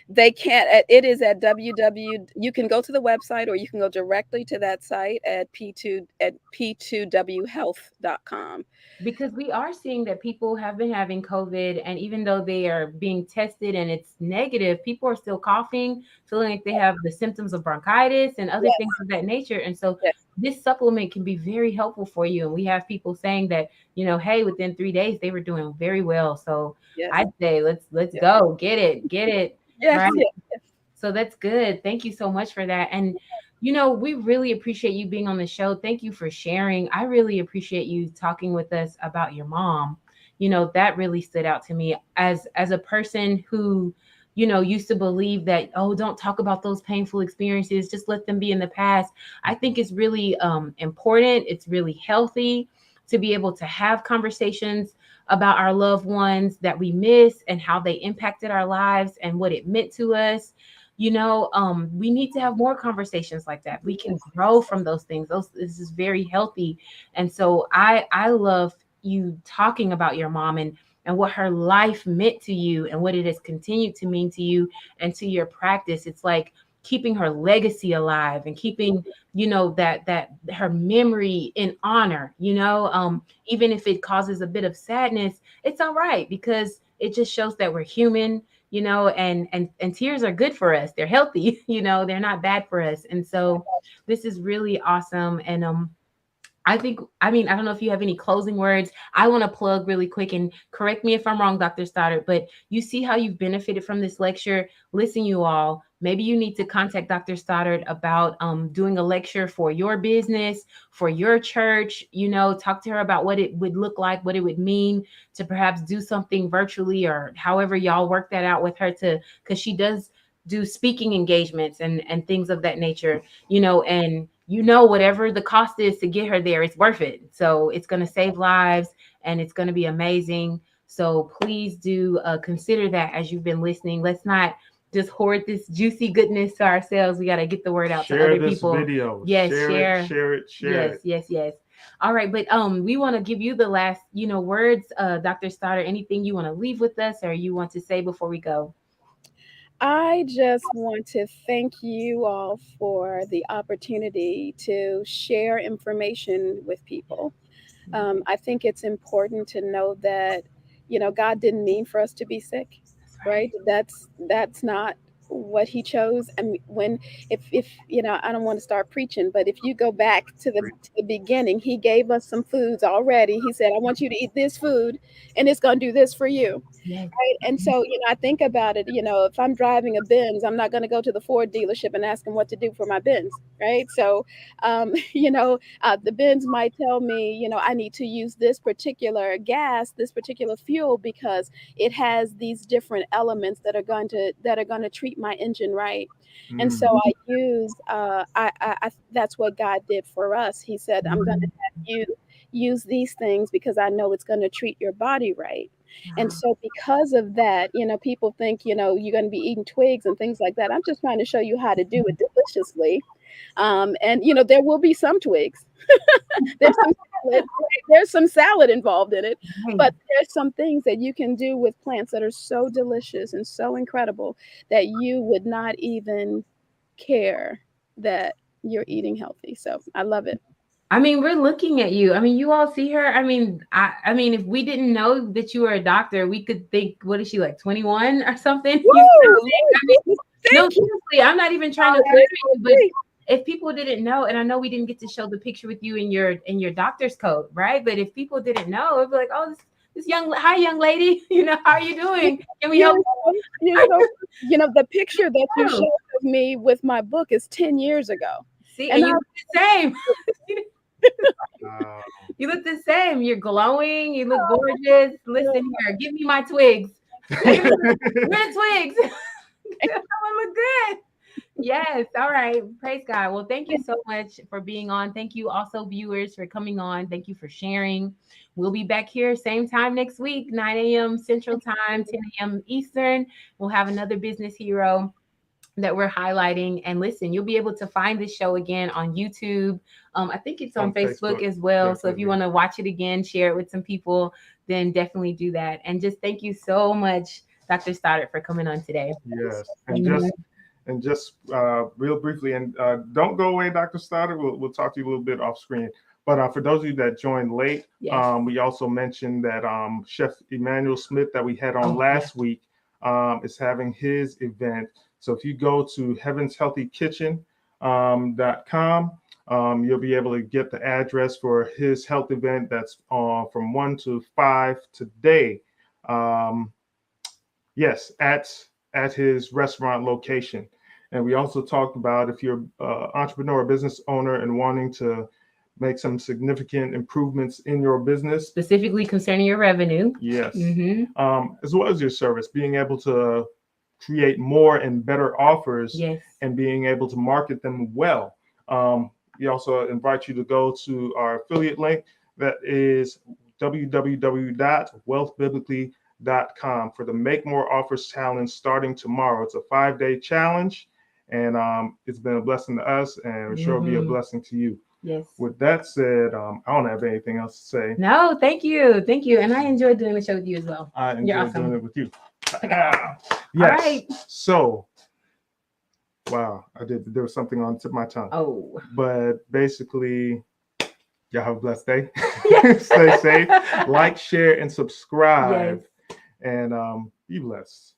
They can't. It is at you can go to the website, or you can go directly to that site at p2whealth.com. Because we are seeing that people have been having COVID, and even though they are being tested and it's negative, people are still coughing, feeling like they have the symptoms of bronchitis and other things of that nature. And so this supplement can be very helpful for you. And we have people saying that, hey, within 3 days they were doing very well. So I'd say let's go get it. Yes, right? yes. So that's good. Thank you so much for that. And we really appreciate you being on the show. Thank you for sharing. I really appreciate you talking with us about your mom. that really stood out to me as a person who used to believe that, oh, don't talk about those painful experiences, just let them be in the past. I think it's really important. It's really healthy to be able to have conversations about our loved ones that we miss and how they impacted our lives and what it meant to us. We need to have more conversations like that. We can grow from those things. This is very healthy. And so I love you talking about your mom and what her life meant to you and what it has continued to mean to you and to your practice. It's like keeping her legacy alive and keeping, that her memory in honor, even if it causes a bit of sadness, it's all right, because it just shows that we're human, and tears are good for us. They're healthy, they're not bad for us. And so this is really awesome. And I don't know if you have any closing words. I want to plug really quick, and correct me if I'm wrong, Dr. Stoddart, but you see how you've benefited from this lecture. Listen, you all, maybe you need to contact Dr. Stoddart about doing a lecture for your business, for your church, talk to her about what it would look like, what it would mean to perhaps do something virtually, or however y'all work that out with her, because she does do speaking engagements and things of that nature, and whatever the cost is to get her there, it's worth it. So it's going to save lives and it's going to be amazing. So please do consider that as you've been listening. Let's not just hoard this juicy goodness to ourselves. We got to get the word out to other people. Video. Yes, Share it. Yes. All right, but we want to give you the last, words, Dr. Stoddart. Anything you want to leave with us or you want to say before we go? I just want to thank you all for the opportunity to share information with people. I think it's important to know that, God didn't mean for us to be sick, That's right? right. That's not what He chose. And when, if I don't want to start preaching, but if you go back to the beginning, He gave us some foods already. He said, "I want you to eat this food, and it's going to do this for you." Yes. Right. And so, I think about it, if I'm driving a Benz, I'm not going to go to the Ford dealership and ask them what to do for my Benz. Right. So, the Benz might tell me, I need to use this particular gas, this particular fuel, because it has these different elements that are going to treat my engine right. And so Mm. I use, that's what God did for us. He said, I'm going to have you use these things because I know it's going to treat your body right. And so because of that, people think, you're going to be eating twigs and things like that. I'm just trying to show you how to do it deliciously. And there will be some twigs. There's some salad, right? There's some salad involved in it, Right. but there's some things that you can do with plants that are so delicious and so incredible that you would not even care that you're eating healthy. So I love it. I mean, we're looking at you. I mean, you all see her. I mean, I mean, if we didn't know that you were a doctor, we could think, what is she, like 21 or something? You see what I'm Woo! saying? I mean, no, Thank you. seriously, I'm not even trying to Oh, flatter you, but great. if people didn't know, and I know we didn't get to show the picture with you in your doctor's coat, right? But if people didn't know, it'd be like, oh, this young, hi, young lady, how are you doing? Can we help? You're so, the picture that you you? showed of me with my book is 10 years ago. See, And and you look the same. Wow. You look the same. You're glowing. You look gorgeous. Listen here. Give me my twigs. Give me where the twigs. I look good. Yes. All right. Praise God. Well, thank you so much for being on. Thank you also, viewers, for coming on. Thank you for sharing. We'll be back here same time next week, 9 a.m. Central Time, 10 a.m. Eastern. We'll have another business hero that we're highlighting. And listen, you'll be able to find this show again on YouTube. I think it's on Facebook as well. So if you Definitely. want to watch it again, share it with some people, then definitely do that. And just thank you so much, Dr. Stoddart, for coming on today. Yes. And Amen. just real briefly, and don't go away, Dr. Stoddard. We'll talk to you a little bit off screen. But for those of you that joined late, Yes. we also mentioned that Chef Emmanuel Smith that we had on last week is having his event. So if you go to heavenshealthykitchen.com, you'll be able to get the address for his health event that's from 1 to 5 today. Yes, at his restaurant location. And we also talked about if you're an entrepreneur or business owner and wanting to make some significant improvements in your business. Specifically concerning your revenue. Yes. Mm-hmm. As well as your service, being able to create more and better offers, Yes. and being able to market them well. We also invite you to go to our affiliate link, that is www.wealthbiblically.com, for the Make More Offers Challenge starting tomorrow. It's a 5-day challenge, and it's been a blessing to us, and it sure will be a blessing to you. Yes. With that said, I don't have anything else to say. No, thank you. Thank you. And I enjoyed doing the show with you as well. I enjoyed doing it with you. Yes. All right. So, wow, there was something on the tip of my tongue. Oh. But basically, y'all have a blessed day. Yes. Stay safe. Like, share, and subscribe. Yes. And be blessed.